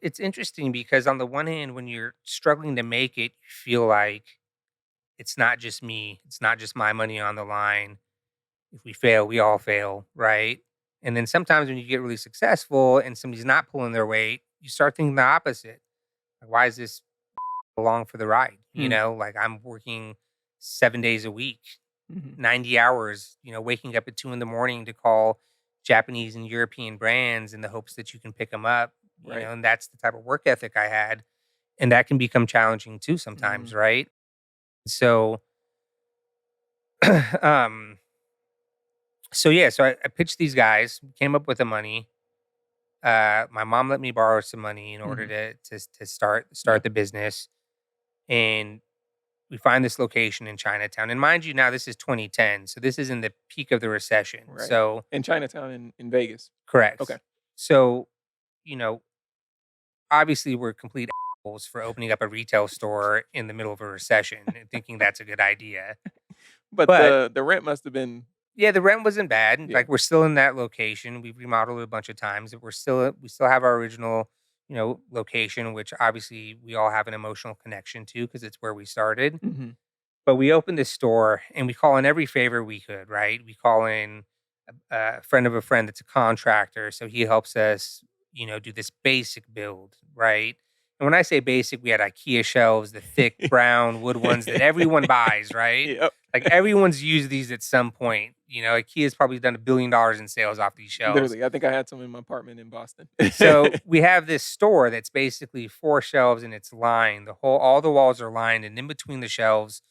it's interesting because on the one hand, when you're struggling to make it, you feel like it's not just me, it's not just my money on the line. If we fail, we all fail, right? And then sometimes when you get really successful and somebody's not pulling their weight, you start thinking the opposite. Like, why is this along for the ride? Mm. Like I'm working 7 days a week, Mhm. 90 hours, waking up at 2 in the morning to call Japanese and European brands in the hopes that you can pick them up, Right. and that's the type of work ethic I had. And that can become challenging too sometimes, Mm. right? So, um, so I pitched these guys, came up with the money. My mom let me borrow some money in order Mhm. to start Yeah. the business, and we find this location in Chinatown. And mind you, now this is 2010, so this is in the peak of the recession. Right. So In Chinatown in Vegas. Okay. correct. So you know, obviously we're complete assholes for opening up a retail store in the middle of a recession and thinking that's a good idea. But But the rent must have been yeah, the rent wasn't bad. yeah. Like we're still in that location. We've remodeled it a bunch of times. We still have our original, location, which obviously we all have an emotional connection to because it's where we started. Mhm. But we opened this store and we call in every favor we could, right? We call in a friend of a friend that's a contractor, so he helps us, do this basic build, right? And when I say basic, we had IKEA shelves, the thick brown wood ones that everyone buys, right? Yep. Like everyone's used these at some point. IKEA's probably done $1 billion in sales off these shelves. Literally, I think I had some in my apartment in Boston. So we have this store that's basically four shelves and it's lined. All the walls are lined, and in between the shelves,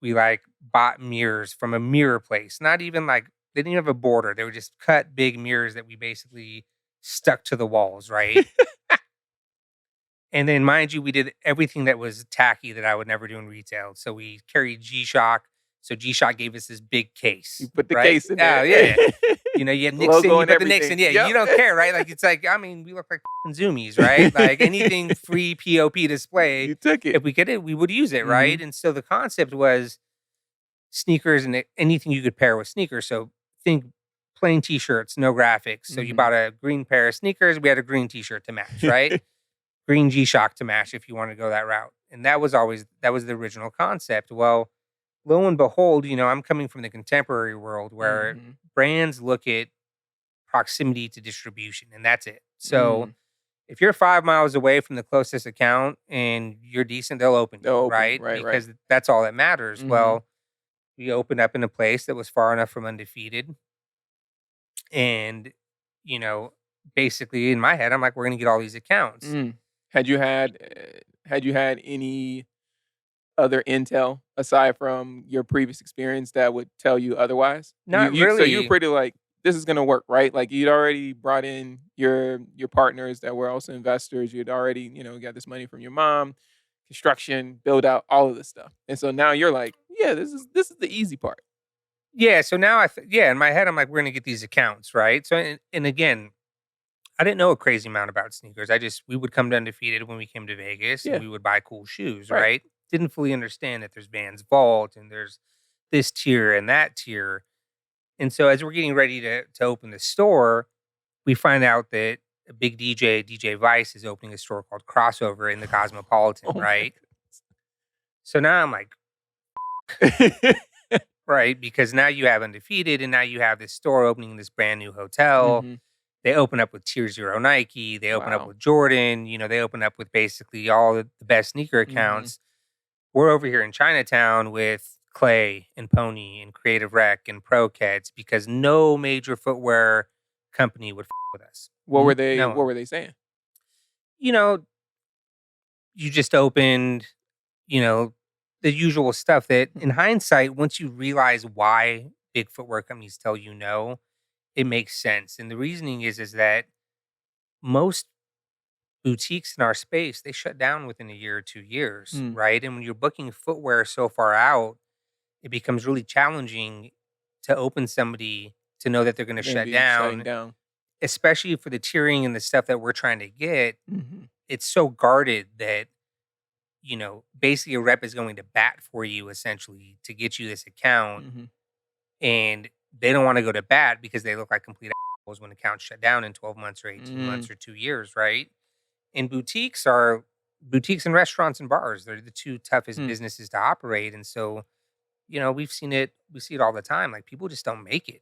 we like bought mirrors from a mirror place. Not even like they didn't even have a border. They were just cut big mirrors that we basically stuck to the walls, right? And then mind you, we did everything that was tacky that I would never do in retail. So we carried G-Shock. So G-Shock gave us this big You case, put the right? case in Oh, there. yeah. You had Nixon, Logo you and put the Nixon. everything. Yeah, Yep. you don't care, right? Like it's like, I mean, we look like zoomies, right? Like anything free POP display, You took it. if we could, we would use it, right? Mhm. And so the concept was sneakers and anything you could pair with sneakers. So think plain t-shirts, no graphics. So you Mhm. bought a green pair of sneakers, we had a green t-shirt to match, right? Green G-Shock to match if you want to go that route. And that was the original concept. Well, lo and behold, I'm coming from the contemporary world where Mhm. brands look at proximity to distribution and that's it. So Mm. if you're 5 miles away from the closest account and you're decent, they'll open They'll you, open. right? Right, right. Because that's all that matters. Mhm. Well, we opened up in a place that was far enough from undefeated. And, you know, basically in my head, I'm like, we're going to get all these accounts. Mm. Had you had any other intel aside from your previous experience that would tell you otherwise? Not So you're really. pretty like, "This is gonna work," right? Like, you'd already brought in your partners that were also investors. You'd already, got this money from your mom, construction, build out, all of this stuff. And so now you're like, "Yeah, this is the easy part." Yeah. So now in my head, I'm like, we're going to get these accounts. Right. So, and again, I didn't know a crazy amount about sneakers. We would come to undefeated when we came to Vegas and Yeah, we would buy cool shoes. right. Right. Didn't fully understand that there's Vans Vault and there's this tier and that tier. And so as we're getting ready to open the store, we find out that a big DJ Vice, is opening a store called Crossover in the Cosmopolitan, Oh my right? So now I'm like, goodness. right, because now you have Undefeated and now you have this store opening in this brand new hotel. Mhm. They open up with Tier Zero Nike, they open up Wow. with Jordan, they open up with basically all the best sneaker Mhm. accounts. We're over here in Chinatown with Clay and Pony and Creative Rec and Pro Keds because no major footwear company would with us. What were they No what one. were they saying? You know, you just opened, you know, the usual stuff that in Mhm. hindsight, once you realize why big footwear companies tell you no, it makes sense. And the reasoning is that most boutiques in our space, they shut down within a year or 2 years, Mm. right? And when you're booking footwear so far out, it becomes really challenging to open somebody to know that they're going to Gonna shut be shutting down, down. especially for the tiering and the stuff that we're trying to get. Mhm. It's so guarded that basically a rep is going to bat for you essentially to get you this account. Mhm. And they don't want to go to bat because they look like complete assholes when accounts shut down in 12 months or 18 Mm. months or 2 years, right? And boutiques and restaurants and bars. They're the two toughest Mm. businesses to operate. And so, we see it all the time. Like people just don't make it.